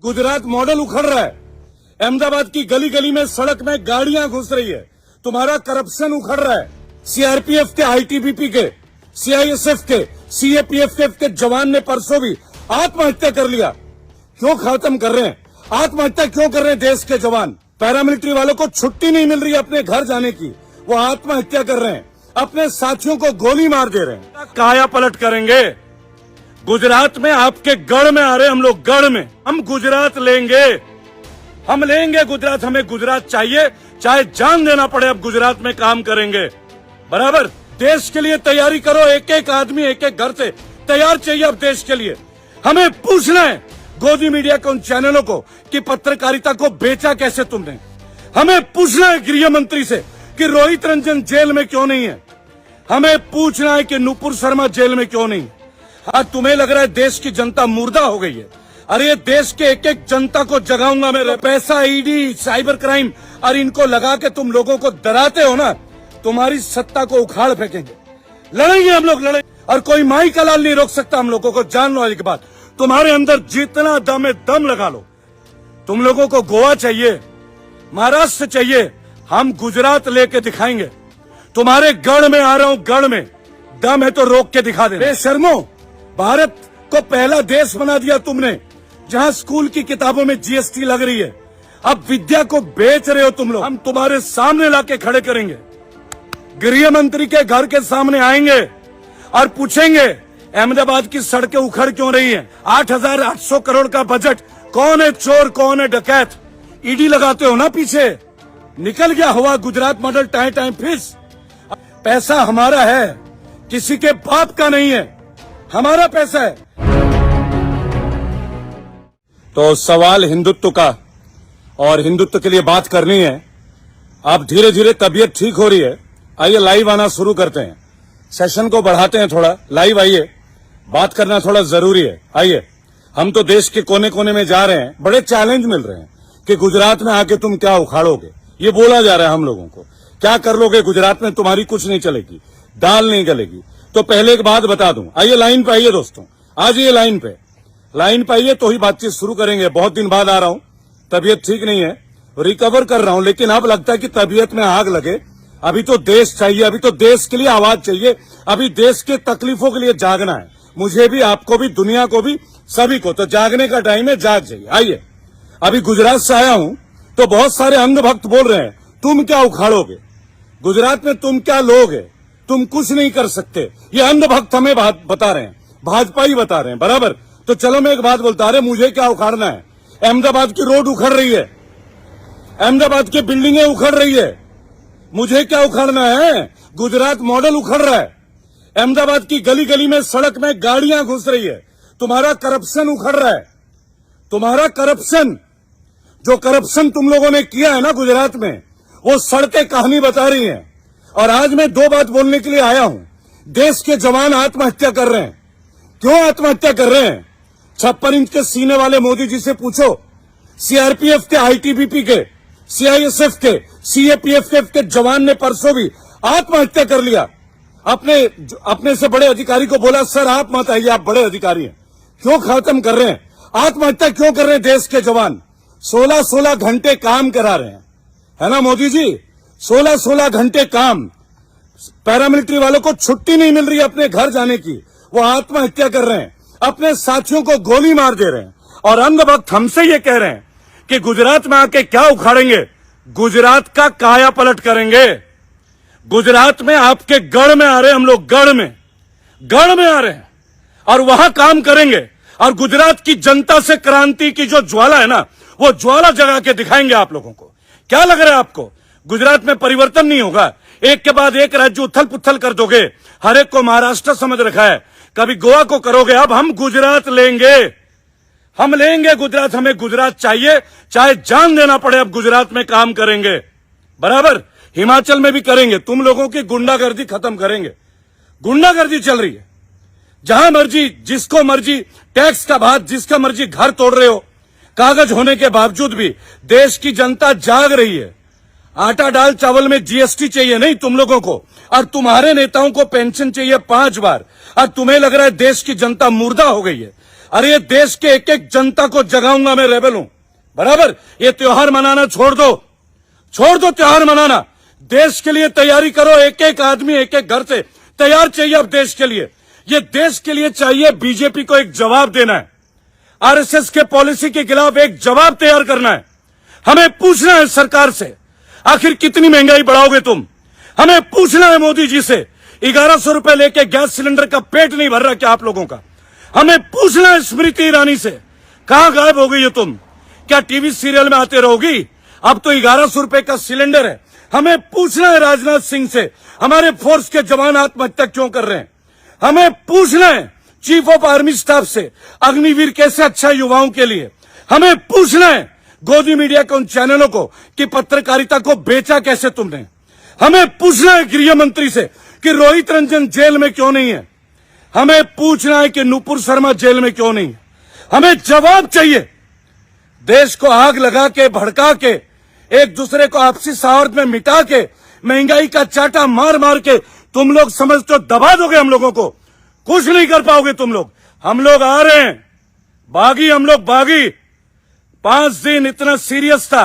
Gujarat model उखड़ रहा है। अहमदाबाद की गली गली में सड़क में गाड़ियां घुस रही है। तुम्हारा करप्शन उखड़ रहा है। सीआरपीएफ के, आईटीबीपी के, सीआईएसएफ के, सीएपीएफ के जवान ने परसों भी आत्महत्या कर लिया। क्यों खत्म कर रहे हैं? आत्महत्या क्यों कर रहे हैं देश के जवान? पैरामिलिट्री वालों को छुट्टी नहीं मिल रही अपने घर जाने की, वो आत्महत्या कर रहे हैं, अपने साथियों को गोली मार दे रहे हैं। काया पलट करेंगे। गुजरात में आपके गढ़ में आ रहे हम लोग, गढ़ में हम गुजरात लेंगे, हम लेंगे गुजरात। हमें गुजरात चाहिए, चाहे जान देना पड़े, अब गुजरात में काम करेंगे। बराबर देश के लिए तैयारी करो। एक एक आदमी एक एक घर से तैयार चाहिए अब देश के लिए। हमें पूछना है गोदी मीडिया के उन चैनलों को कि पत्रकारिता को बेचा कैसे तुमने। हमें पूछना है गृह मंत्री से कि रोहित रंजन जेल में क्यों नहीं है। हमें पूछना है कि नुपुर शर्मा जेल में क्यों नहीं। आज तुम्हें लग रहा है देश की जनता मुर्दा हो गई है। अरे देश के एक एक जनता को जगाऊंगा मैं। पैसा, ईडी, साइबर क्राइम और इनको लगा के तुम लोगों को डराते हो ना, तुम्हारी सत्ता को उखाड़ फेंकेंगे। लड़ेंगे हम लोग, लड़ेंगे। और कोई माई का लाल नहीं रोक सकता हम लोगों को। जान लो आज के बाद तुम्हारे अंदर जितना दम है दम लगा लो। तुम लोगों को गोवा चाहिए, महाराष्ट्र चाहिए, हम गुजरात लेके दिखाएंगे। तुम्हारे गढ़ में आ रहा हूं, गढ़ में दम है तो रोक के दिखा दे। बेशर्मो, भारत को पहला देश बना दिया तुमने जहां स्कूल की किताबों में जीएसटी लग रही है। अब विद्या को बेच रहे हो तुम लोग। हम तुम्हारे सामने लाके खड़े करेंगे। गृह मंत्री के घर के सामने आएंगे और पूछेंगे अहमदाबाद की सड़कें उखड़ क्यों रही हैं? 8,800 करोड़ का बजट, कौन है चोर, कौन है डकैत? ईडी लगाते हो ना पीछे। निकल गया हुआ गुजरात मॉडल टाइम फिस। पैसा हमारा है, किसी के बाप का नहीं है, हमारा पैसा है। तो सवाल हिंदुत्व का, और हिंदुत्व के लिए बात करनी है। अब धीरे धीरे तबीयत ठीक हो रही है। आइए लाइव आना शुरू करते हैं, सेशन को बढ़ाते हैं थोड़ा। लाइव आइए, बात करना थोड़ा जरूरी है। आइए, हम तो देश के कोने कोने में जा रहे हैं। बड़े चैलेंज मिल रहे हैं कि गुजरात में आके तुम क्या उखाड़ोगे, ये बोला जा रहा है हम लोगों को। क्या कर लोगे गुजरात में? तुम्हारी कुछ नहीं चलेगी, दाल नहीं गलेगी। तो पहले एक बात बता दूं, आइए लाइन पे आइए दोस्तों, आज ये लाइन पे आइए तो ही बातचीत शुरू करेंगे। बहुत दिन बाद आ रहा हूं, तबीयत ठीक नहीं है, रिकवर कर रहा हूं, लेकिन अब लगता है कि तबीयत में आग लगे। अभी तो देश चाहिए, अभी तो देश के लिए आवाज चाहिए, अभी देश के तकलीफों के लिए जागना है। मुझे भी, आपको भी, दुनिया को भी, सभी को। तो जागने का टाइम है, जाग जाइए। आइए, अभी गुजरात से आया हूं तो बहुत सारे अंधभक्त बोल रहे हैं तुम क्या उखाड़ोगे, गुजरात में तुम क्या लोगे, तुम कुछ नहीं कर सकते। ये अंधभक्त हमें बता रहे हैं, भाजपा ही बता रहे हैं। बराबर, तो चलो मैं एक बात बोलता, अरे मुझे क्या उखाड़ना है? अहमदाबाद की रोड उखड़ रही है, अहमदाबाद की बिल्डिंगें उखड़ रही है, मुझे क्या उखाड़ना है? गुजरात मॉडल उखड़ रहा है। अहमदाबाद की गली गली में सड़क में गाड़ियां घुस रही है। तुम्हारा करप्शन उखड़ रहा है। तुम्हारा करप्शन, जो करप्शन तुम लोगों ने किया है ना गुजरात में, वो सड़कें कहानी बता रही हैं। और आज मैं दो बात बोलने के लिए आया हूं। देश के जवान आत्महत्या कर रहे हैं। क्यों आत्महत्या कर रहे हैं? 56 इंच के सीने वाले मोदी जी से पूछो। सीआरपीएफ के, आईटीबीपी के, सीआईएसएफ के, सीएपीएफ के जवान ने परसों भी आत्महत्या कर लिया। अपने से बड़े अधिकारी को बोला, सर आप मत आइए, आप बड़े अधिकारी हैं। क्यों खत्म कर रहे हैं? आत्महत्या क्यों कर रहे हैं देश के जवान? 16-16 घंटे काम करा रहे हैं, है ना मोदी जी? 16-16 घंटे काम। पैरामिलिट्री वालों को छुट्टी नहीं मिल रही अपने घर जाने की, वो आत्महत्या कर रहे हैं, अपने साथियों को गोली मार दे रहे हैं। और अंधभक्त हमसे ये कह रहे हैं कि गुजरात में आके क्या उखाड़ेंगे? गुजरात का काया पलट करेंगे। गुजरात में आपके गढ़ में आ रहे हम लोग, गढ़ में आ रहे हैं और वहां काम करेंगे। और गुजरात की जनता से क्रांति की जो ज्वाला है ना, वो ज्वाला जगा के दिखाएंगे आप लोगों को। क्या लग रहा है आपको गुजरात में परिवर्तन नहीं होगा? एक के बाद एक राज्य उथल पुथल कर दोगे, हर एक को महाराष्ट्र समझ रखा है, कभी गोवा को करोगे। अब हम गुजरात लेंगे, हम लेंगे गुजरात। हमें गुजरात चाहिए, चाहे जान देना पड़े, अब गुजरात में काम करेंगे। बराबर हिमाचल में भी करेंगे। तुम लोगों की गुंडागर्दी खत्म करेंगे। गुंडागर्दी चल रही है जहां मर्जी, जिसको मर्जी टैक्स का भात, जिसका मर्जी घर तोड़ रहे हो। कागज होने के बावजूद भी देश की जनता जाग रही है। आटा दाल चावल में जीएसटी चाहिए नहीं तुम लोगों को, और तुम्हारे नेताओं को पेंशन चाहिए 5 बार। और तुम्हें लग रहा है देश की जनता मुर्दा हो गई है। अरे ये देश के एक एक जनता को जगाऊंगा, मैं रेबल हूं, बराबर। ये त्योहार मनाना छोड़ दो, छोड़ दो त्योहार मनाना। देश के लिए तैयारी करो, एक एक आदमी एक एक घर से तैयार चाहिए अब देश के लिए। ये देश के लिए चाहिए बीजेपी को एक जवाब देना है, आरएसएस के पॉलिसी के खिलाफ एक जवाब तैयार करना है। हमें पूछना है सरकार से, आखिर कितनी महंगाई बढ़ाओगे तुम। हमें पूछना है मोदी जी से, 1100 रुपए लेके गैस सिलेंडर का पेट नहीं भर रहा क्या आप लोगों का। हमें पूछना है स्मृति ईरानी से, कहां गायब हो गई हो तुम, क्या टीवी सीरियल में आते रहोगी। अब तो 1100 रुपए का सिलेंडर है। हमें पूछना है राजनाथ सिंह से, हमारे फोर्स के जवान आत्महत्या क्यों कर रहे हैं। हमें पूछना है चीफ ऑफ आर्मी स्टाफ से, अग्निवीर कैसे अच्छा युवाओं के लिए। हमें पूछना है गोदी मीडिया के उन चैनलों को कि पत्रकारिता को बेचा कैसे तुमने। हमें पूछना है गृह मंत्री से कि रोहित रंजन जेल में क्यों नहीं है। हमें पूछना है कि नुपुर शर्मा जेल में क्यों नहीं है। हमें जवाब चाहिए। देश को आग लगा के, भड़का के, एक दूसरे को आपसी सौहार्द में मिटा के, महंगाई का चाटा मार मार के तुम लोग समझते हो दबा दोगे हम लोगों को। कुछ नहीं कर पाओगे तुम लोग। हम लोग आ रहे हैं, बागी, हम लोग बागी। 5 दिन इतना सीरियस था,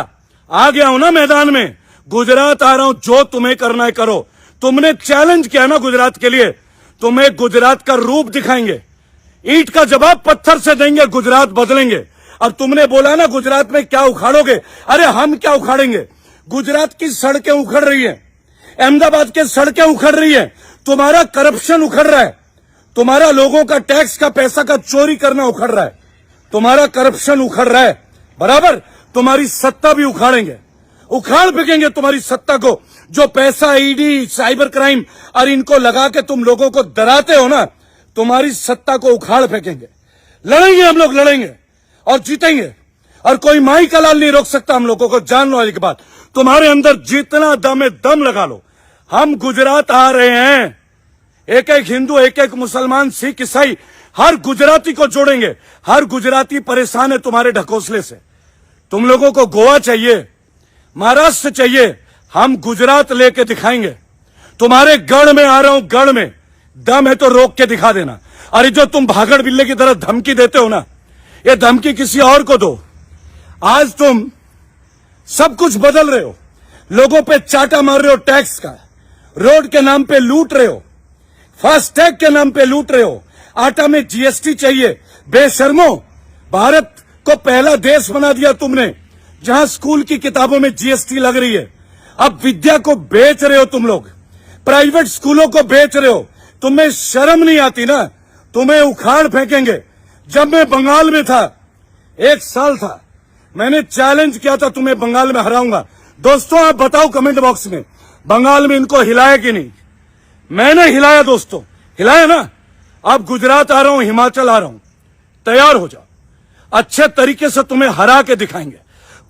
आ गया हूं ना मैदान में। गुजरात आ रहा हूं, जो तुम्हें करना है करो। तुमने चैलेंज किया ना गुजरात के लिए, तुम्हें गुजरात का रूप दिखाएंगे। ईंट का जवाब पत्थर से देंगे, गुजरात बदलेंगे। और तुमने बोला ना गुजरात में क्या उखाड़ोगे, अरे हम क्या उखाड़ेंगे। गुजरात की सड़कें उखड़ रही है, अहमदाबाद की सड़कें उखड़ रही है, तुम्हारा करप्शन उखड़ रहा है, तुम्हारा लोगों का टैक्स का पैसा का चोरी करना उखड़ रहा है, तुम्हारा करप्शन उखड़ रहा है, बराबर। तुम्हारी सत्ता भी उखाड़ेंगे, उखाड़ फेंकेंगे तुम्हारी सत्ता को। जो पैसा ईडी, साइबर क्राइम और इनको लगा के तुम लोगों को डराते हो ना, तुम्हारी सत्ता को उखाड़ फेंकेंगे। लड़ेंगे हम लोग, लड़ेंगे और जीतेंगे। और कोई माई का लाल नहीं रोक सकता हम लोगों को। जान लो आज के बाद, तुम्हारे अंदर जितना दम है दम लगा लो। हम गुजरात आ रहे हैं, एक एक हिंदू, एक एक मुसलमान, सिख, ईसाई, हर गुजराती को जोड़ेंगे। हर गुजराती परेशान है तुम्हारे ढकोसले से। तुम लोगों को गोवा चाहिए, महाराष्ट्र चाहिए, हम गुजरात लेके दिखाएंगे। तुम्हारे गढ़ में आ रहा हूं, गढ़ में दम है तो रोक के दिखा देना। अरे जो तुम भागड़ बिल्ले की तरह धमकी देते हो ना, ये धमकी किसी और को दो। आज तुम सब कुछ बदल रहे हो, लोगों पे चाटा मार रहे हो टैक्स का, रोड के नाम पे लूट रहे हो, फास्टैग के नाम पे लूट रहे हो, आटा में जीएसटी चाहिए। बेशर्मो, भारत को पहला देश बना दिया तुमने जहां स्कूल की किताबों में जीएसटी लग रही है। अब विद्या को बेच रहे हो तुम लोग, प्राइवेट स्कूलों को बेच रहे हो। तुम्हें शर्म नहीं आती ना, तुम्हें उखाड़ फेंकेंगे। जब मैं बंगाल में था, 1 साल था, मैंने चैलेंज किया था तुम्हें बंगाल में हराऊंगा। दोस्तों आप बताओ कमेंट बॉक्स में, बंगाल में इनको हिलाया कि नहीं। मैंने हिलाया दोस्तों, हिलाया ना। अब गुजरात आ रहा हूं, हिमाचल आ रहा हूं, तैयार हो जाओ। अच्छे तरीके से तुम्हें हरा के दिखाएंगे।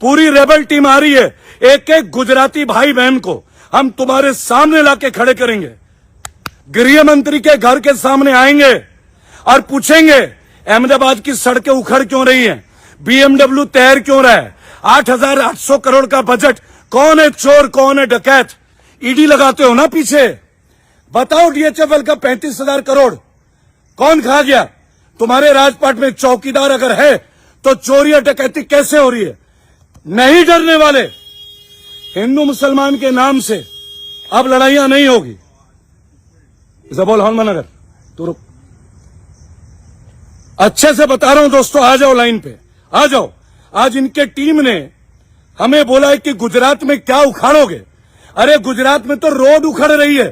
पूरी रेबल टीम आ रही है, एक एक गुजराती भाई बहन को हम तुम्हारे सामने लाके खड़े करेंगे। गृह मंत्री के घर के सामने आएंगे और पूछेंगे अहमदाबाद की सड़कें उखड़ क्यों रही हैं, बीएमडब्ल्यू तैर क्यों रहा है, 8,800 करोड़ का बजट, कौन है चोर, कौन है डकैत। ईडी लगाते हो ना पीछे, बताओ डीएचएफएल का 35,000 करोड़ कौन खा गया। तुम्हारे राजपाट में चौकीदार अगर है तो चोरी या डकैती कैसे हो रही है। नहीं डरने वाले, हिंदू मुसलमान के नाम से अब लड़ाइयां नहीं होगी। जबोल हनुमानगर तो रुक, अच्छे से बता रहा हूं दोस्तों, आ जाओ लाइन पे, आ जाओ। आज इनके टीम ने हमें बोला है कि गुजरात में क्या उखाड़ोगे। अरे गुजरात में तो रोड उखड़ रही है,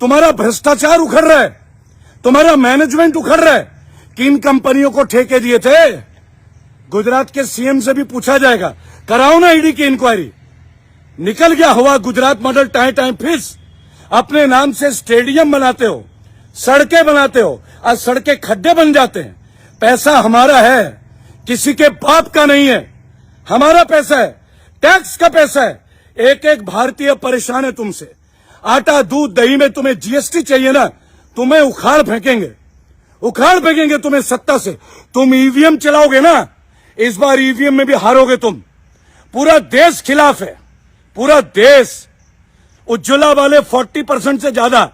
तुम्हारा भ्रष्टाचार उखड़ रहा है, तुम्हारा मैनेजमेंट उखड़ रहा है। किन कंपनियों को ठेके दिए थे, गुजरात के सीएम से भी पूछा जाएगा। कराओ ना ईडी की इंक्वायरी। निकल गया हुआ गुजरात मॉडल टाइम फिश। अपने नाम से स्टेडियम बनाते हो, सड़कें बनाते हो, आज सड़कें खड्डे बन जाते हैं। पैसा हमारा है, किसी के बाप का नहीं है, हमारा पैसा है, टैक्स का पैसा है। एक एक भारतीय परेशान है तुमसे। आटा, दूध, दही में तुम्हें जीएसटी चाहिए ना, तुम्हें उखाड़ फेंकेंगे, उखाड़ फेंकेंगे तुम्हें सत्ता से। तुम ईवीएम चलाओगे ना, इस बार ईवीएम में भी हारोगे तुम। पूरा देश खिलाफ है, पूरा देश। उज्ज्वला वाले 40% से ज्यादा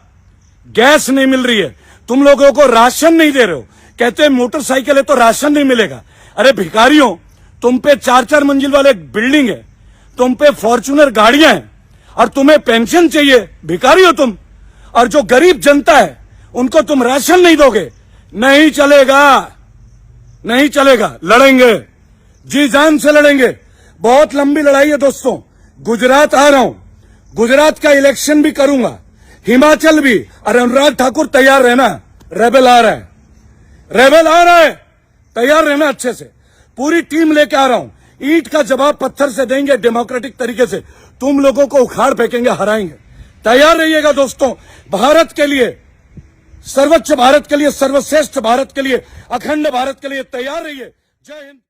गैस नहीं मिल रही है, तुम लोगों को राशन नहीं दे रहे हो। कहते हैं मोटरसाइकिल है तो राशन नहीं मिलेगा। अरे भिखारियों, तुम पे 4-4 मंजिल वाले बिल्डिंग है, तुम पे फॉर्च्यूनर गाड़ियां हैं और तुम्हें पेंशन चाहिए, भिखारी हो तुम। और जो गरीब जनता है उनको तुम राशन नहीं दोगे, नहीं चलेगा, नहीं चलेगा। लड़ेंगे, जी जान से लड़ेंगे। बहुत लंबी लड़ाई है दोस्तों। गुजरात आ रहा हूं, गुजरात का इलेक्शन भी करूंगा, हिमाचल भी। और अनुराग ठाकुर तैयार रहना, रेबेल आ रहा है, रेबेल आ रहा है, तैयार रहना अच्छे से। पूरी टीम लेके आ रहा हूं, ईंट का जवाब पत्थर से देंगे, डेमोक्रेटिक तरीके से। तुम लोगों को उखाड़ फेंकेंगे, हराएंगे। तैयार रहिएगा दोस्तों। भारत के लिए, सर्वोच्च भारत के लिए, सर्वश्रेष्ठ भारत के लिए, अखंड भारत के लिए तैयार रहिए। जय हिंद।